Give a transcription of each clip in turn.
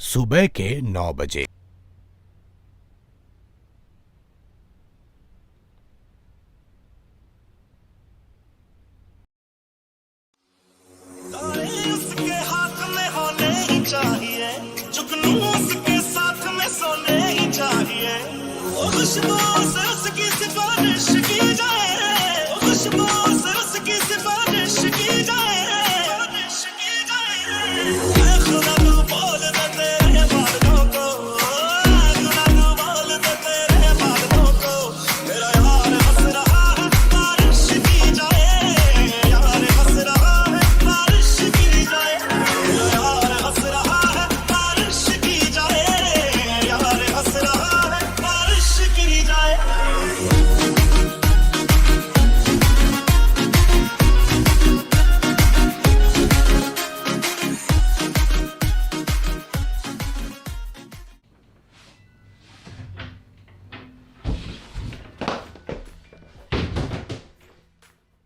सुबह के 9 बजे। उसके हाथ में होने ही चाहिए, जुगनू उसके साथ में सोने ही चाहिए। वो खुशबू से उसकी सिफारिश की जाए, वो खुशबू से उसकी सिफारिश की जाए। ऐ खुदा तू बोल दे तेरे बालों को, ऐ खुदा तू बोल दे तेरे बालों को। मेरा यार हंस रहा है बारिश की जाए, यार हंस रहा है बारिश की जाए। मेरा यार हंस रहा है बारिश की जाए, यार हंस रहा है बारिश की जाए।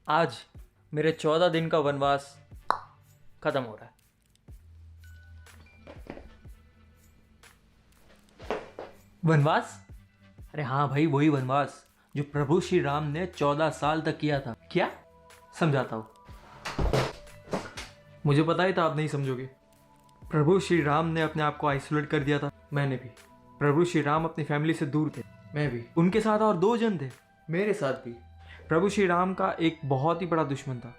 आज मेरे 14 दिन का वनवास खत्म हो रहा है। वनवास? अरे हाँ भाई, वही वनवास जो प्रभु श्री राम ने 14 साल तक किया था। क्या? समझाता हूँ। मुझे पता ही था आप नहीं समझोगे। प्रभु श्री राम ने अपने आप को आइसोलेट कर दिया था, मैंने भी। प्रभु श्री राम अपनी फैमिली से दूर थे, मैं भी। उनके साथ और 2 जन थे, मेरे साथ भी। प्रभु श्री राम का एक बहुत ही बड़ा दुश्मन था,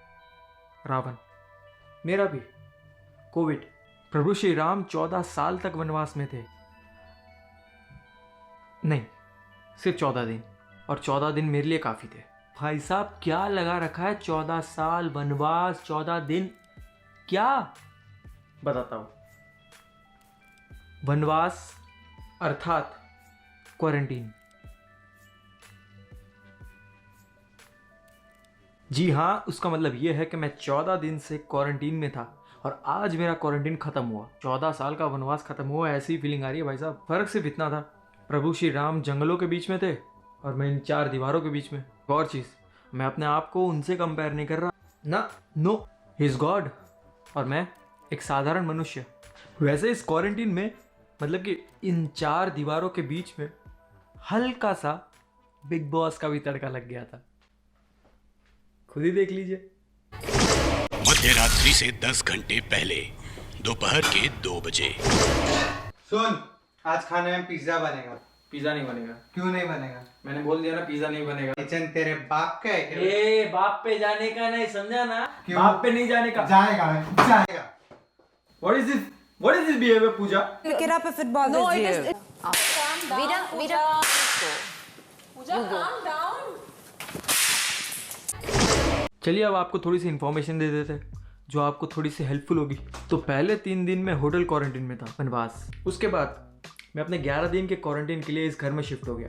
रावण। मेरा भी, कोविड। प्रभु श्री राम 14 साल तक वनवास में थे। नहीं, सिर्फ 14 दिन, और 14 दिन मेरे लिए काफ़ी थे। भाई साहब, क्या लगा रखा है 14 साल वनवास, 14 दिन? क्या? बताता हूँ। वनवास अर्थात क्वारंटीन। जी हाँ, उसका मतलब ये है कि मैं 14 दिन से क्वारंटीन में था और आज मेरा क्वारंटीन खत्म हुआ। 14 साल का वनवास खत्म हुआ, ऐसी फीलिंग आ रही है भाई साहब। फर्क सिर्फ इतना था, प्रभु श्री राम जंगलों के बीच में थे और मैं इन 4 दीवारों के बीच में। और चीज़, मैं अपने आप को उनसे कंपेयर नहीं कर रहा ना। नो, ही इज़ गॉड और मैं एक साधारण मनुष्य। वैसे इस क्वारंटीन में, मतलब कि इन 4 दीवारों के बीच में हल्का सा बिग बॉस का भी तड़का लग गया था। खुद ही देख लीजिए। मध्य रात्रि से 10 घंटे पहले, दोपहर के 2 बजे। सुन, आज खाने में पिज्जा बनेगा। पिज्जा नहीं बनेगा। क्यों नहीं बनेगा? मैंने बोल दिया ना, पिज्जा नहीं बनेगा। किचन तेरे बाप का है क्या? ए, बाप पे जाने का नहीं, समझा ना? क्यों? बाप पे नहीं जाने का। जाएगा, जाएगा। What is this? What is this behavior, Pooja? Pick it up if it bothers No, you. it is. Vida. Pooja, calm down. चलिए, अब आपको थोड़ी सी इन्फॉर्मेशन दे देते हैं जो आपको थोड़ी सी हेल्पफुल होगी। तो पहले 3 दिन में होटल क्वारंटीन में था, वनवास। उसके बाद मैं अपने 11 दिन के क्वारंटीन के लिए इस घर में शिफ्ट हो गया।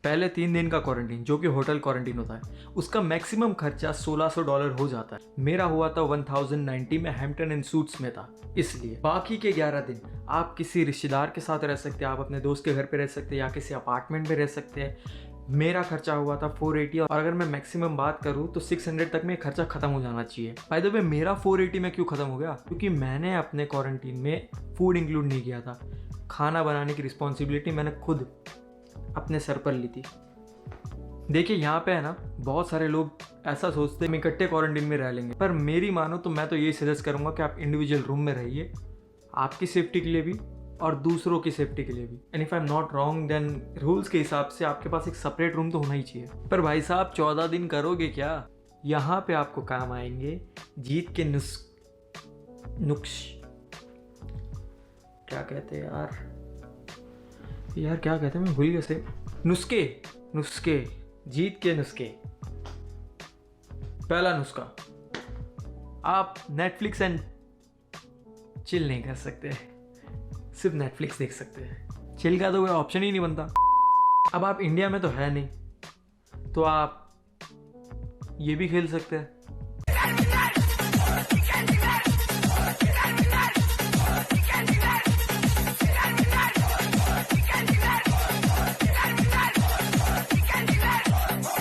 पहले 3 दिन का क्वारंटीन, जो कि होटल क्वारंटीन होता है, उसका मैक्सिमम खर्चा $1600 हो जाता है। मेरा हुआ था 1090 में, हैम्पटन एंड सूट्स में था। इसलिए बाकी के 11 दिन आप किसी रिश्तेदार के साथ रह सकते हैं, आप अपने दोस्त के घर पे रह सकते हैं या किसी अपार्टमेंट में रह सकते हैं। मेरा खर्चा हुआ था 480, और अगर मैं मैक्सिमम बात करूँ तो 600 तक में खर्चा खत्म हो जाना चाहिए। बाय द वे, मेरा 480 में क्यों खत्म हो गया? क्योंकि मैंने अपने क्वारंटीन में फूड इंक्लूड नहीं किया था। खाना बनाने की रिस्पॉन्सिबिलिटी मैंने खुद अपने सर पर ली थी। देखिए, यहाँ पे है ना, बहुत सारे लोग ऐसा सोचते हैं हम इकट्ठे क्वारंटीन में रह लेंगे, पर मेरी मानो तो मैं तो यही सजेस्ट करूँगा कि आप इंडिविजुअल रूम में रहिए, आपकी सेफ्टी के लिए भी और दूसरों की सेफ्टी के लिए भी। And if I am not wrong, then rules के हिसाब से आपके पास एक सेपरेट रूम तो होना ही चाहिए। पर भाई साहब, 14 दिन करोगे क्या? यहाँ पे आपको काम आएंगे जीत के नुक्स क्या कहते हैं यार क्या कहते हैं, मैं भूल गया से। नुस्खे, जीत के नुस्खे। पहला नुस्खा, आप नेटफ्लिक्स एंड चिल नहीं कर सकते, सिर्फ नेटफ्लिक्स देख सकते हैं। चिल का तो कोई ऑप्शन ही नहीं बनता। अब आप इंडिया में तो है नहीं, तो आप ये भी खेल सकते हैं।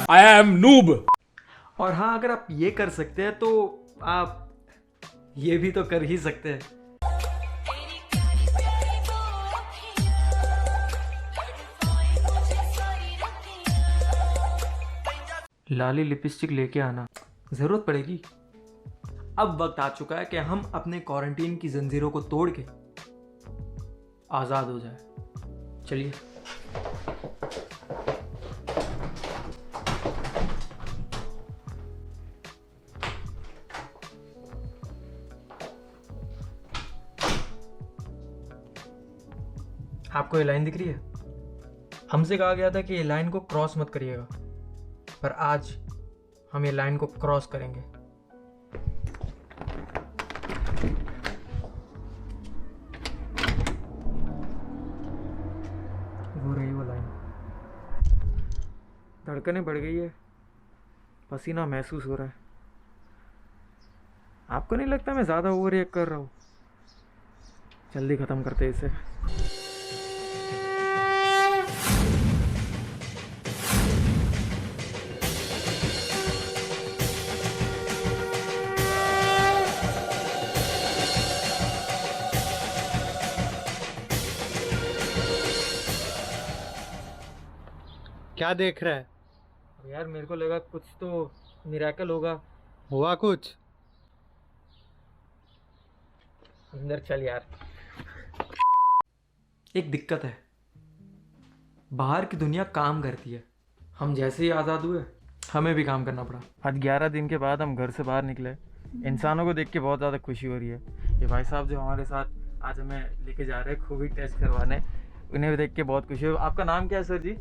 I am noob. और हाँ, अगर आप ये कर सकते हैं तो आप ये भी तो कर ही सकते हैं। लाली लिपस्टिक लेके आना, ज़रूरत पड़ेगी। अब वक्त आ चुका है कि हम अपने क्वारंटीन की जंजीरों को तोड़ के आज़ाद हो जाए। चलिए। आपको ये लाइन दिख रही है? हमसे कहा गया था कि ये लाइन को क्रॉस मत करिएगा, पर आज हम ये लाइन को क्रॉस करेंगे। वो रही वो लाइन। धड़कनें बढ़ गई है, पसीना महसूस हो रहा है। आपको नहीं लगता मैं ज़्यादा ओवर रिएक्ट कर रहा हूँ? जल्दी ख़त्म करते हैं इसे। क्या देख रहा है? अब यार मेरे को लगा कुछ तो मिरेकल होगा। हुआ कुछ? अंदर चल यार। एक दिक्कत है, बाहर की दुनिया काम करती है, हम जैसे ही आज़ाद हुए हमें भी काम करना पड़ा। आज 11 दिन के बाद हम घर से बाहर निकले। इंसानों को देख के बहुत ज़्यादा खुशी हो रही है। ये भाई साहब जो हमारे साथ आज हमें लेके जा रहे हैं कोविड टेस्ट करवाने, उन्हें भी देख के बहुत खुशी हो। आपका नाम क्या है सर जी?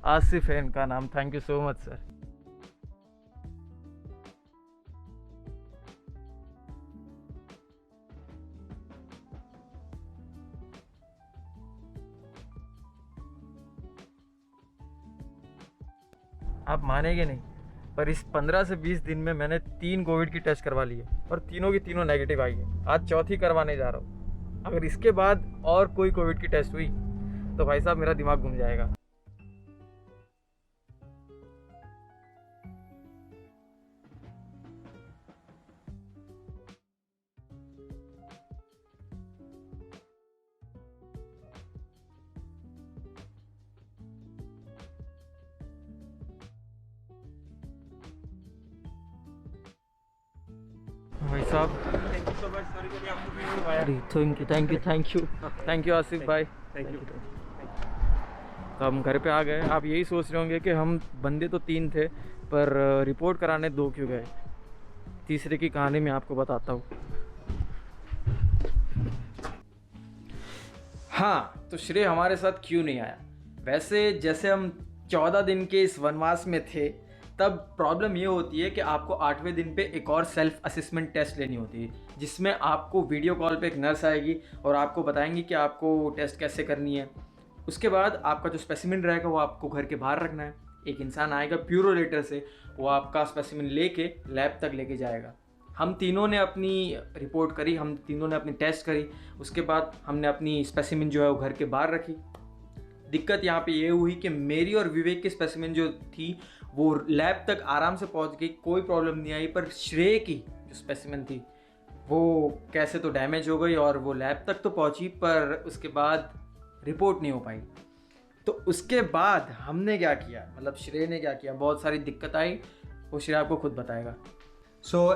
आसिफ है इनका नाम। Thank you so much sir. आप मानेंगे नहीं, पर इस 15 से 20 दिन में मैंने 3 कोविड की टेस्ट करवा ली है और तीनों की तीनों नेगेटिव आई है। आज चौथी करवाने जा रहा हूँ। अगर इसके बाद और कोई कोविड की टेस्ट हुई तो भाई साहब मेरा दिमाग घूम जाएगा। भाई साहब थैंक यू आसिफ भाई। तो हम घर पे आ गए। आप यही सोच रहे होंगे कि हम बंदे तो 3 थे, पर रिपोर्ट कराने 2 क्यों गए। तीसरे की कहानी मैं आपको बताता हूँ। हाँ, तो श्रेय हमारे साथ क्यों नहीं आया? वैसे जैसे हम 14 दिन के इस वनवास में थे, तब प्रॉब्लम ये होती है कि आपको 8वें दिन पे एक और सेल्फ असेसमेंट टेस्ट लेनी होती है, जिसमें आपको वीडियो कॉल पे एक नर्स आएगी और आपको बताएंगी कि आपको टेस्ट कैसे करनी है। उसके बाद आपका जो स्पेसिमेन रहेगा वो आपको घर के बाहर रखना है। एक इंसान आएगा प्यूरोलेटर से, वो आपका स्पेसिमेन लेके लैब तक लेके जाएगा। हम तीनों ने अपनी रिपोर्ट करी, हम तीनों ने अपनी टेस्ट करी। उसके बाद हमने अपनी स्पेसिमेन जो है वो घर के बाहर रखी। दिक्कत यहाँ पे ये हुई कि मेरी और विवेक की स्पेसिमेन जो थी वो लैब तक आराम से पहुँच गई, कोई प्रॉब्लम नहीं आई। पर श्रेय की जो स्पेसिमेन थी वो कैसे तो डैमेज हो गई और वो लैब तक तो पहुँची, पर उसके बाद रिपोर्ट नहीं हो पाई। तो उसके बाद हमने क्या किया, मतलब श्रेय ने क्या किया, बहुत सारी दिक्कत आई, वो श्रेय आपको खुद बताएगा।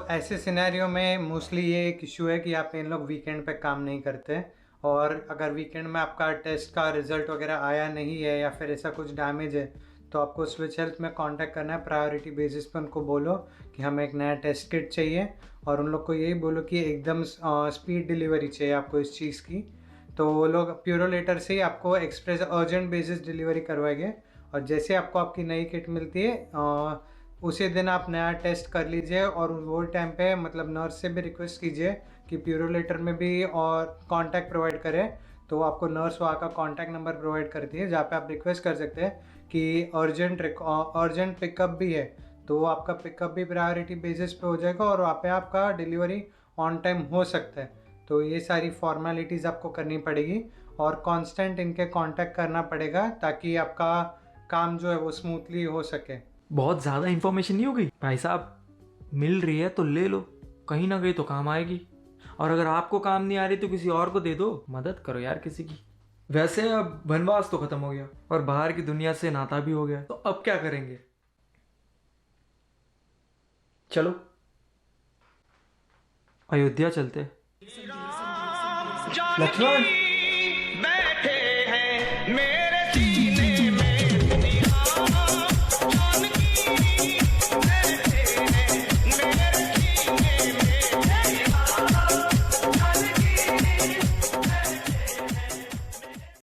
ऐसे सिनेरियो में मोस्टली ये एक इशू है कि आप इन लोग वीकेंड पे काम नहीं करते, और अगर वीकेंड में आपका टेस्ट का रिजल्ट वगैरह आया नहीं है या फिर ऐसा कुछ डैमेज है तो आपको स्विच हेल्थ में कांटेक्ट करना है। प्रायोरिटी बेसिस पे उनको बोलो कि हमें एक नया टेस्ट किट चाहिए, और उन लोग को यही बोलो कि एकदम स्पीड डिलीवरी चाहिए आपको इस चीज़ की। तो वो लोग प्यूरोलेटर से ही आपको एक्सप्रेस अर्जेंट बेसिस डिलीवरी करवाएंगे, और जैसे आपको आपकी नई किट मिलती है उसी दिन आप नया टेस्ट कर लीजिए। और वो टाइम पे मतलब नर्स से भी रिक्वेस्ट कीजिए कि प्यूरोलेटर में भी और कांटेक्ट प्रोवाइड करें। तो आपको नर्स वहाँ का कांटेक्ट नंबर प्रोवाइड करती है, जहाँ पे आप रिक्वेस्ट कर सकते हैं कि अर्जेंट पिकअप भी है, तो वो आपका पिकअप भी प्रायोरिटी बेसिस पे हो जाएगा और वहाँ पे आपका डिलीवरी ऑन टाइम हो सकता है। तो ये सारी फॉर्मेलिटीज़ आपको करनी पड़ेगी और कांस्टेंट इनके कांटेक्ट करना पड़ेगा ताकि आपका काम जो है वो स्मूथली हो सके। बहुत ज़्यादा इन्फॉर्मेशन नहीं हो गई भाई साहब? मिल रही है तो ले लो, कहीं ना कहीं तो काम आएगी। और अगर आपको काम नहीं आ रही तो किसी और को दे दो, मदद करो यार किसी की। वैसे अब वनवास तो ख़त्म हो गया और बाहर की दुनिया से नाता भी हो गया, तो अब क्या करेंगे? चलो अयोध्या चलते। लक्ष्मण बैठे हैं मेरे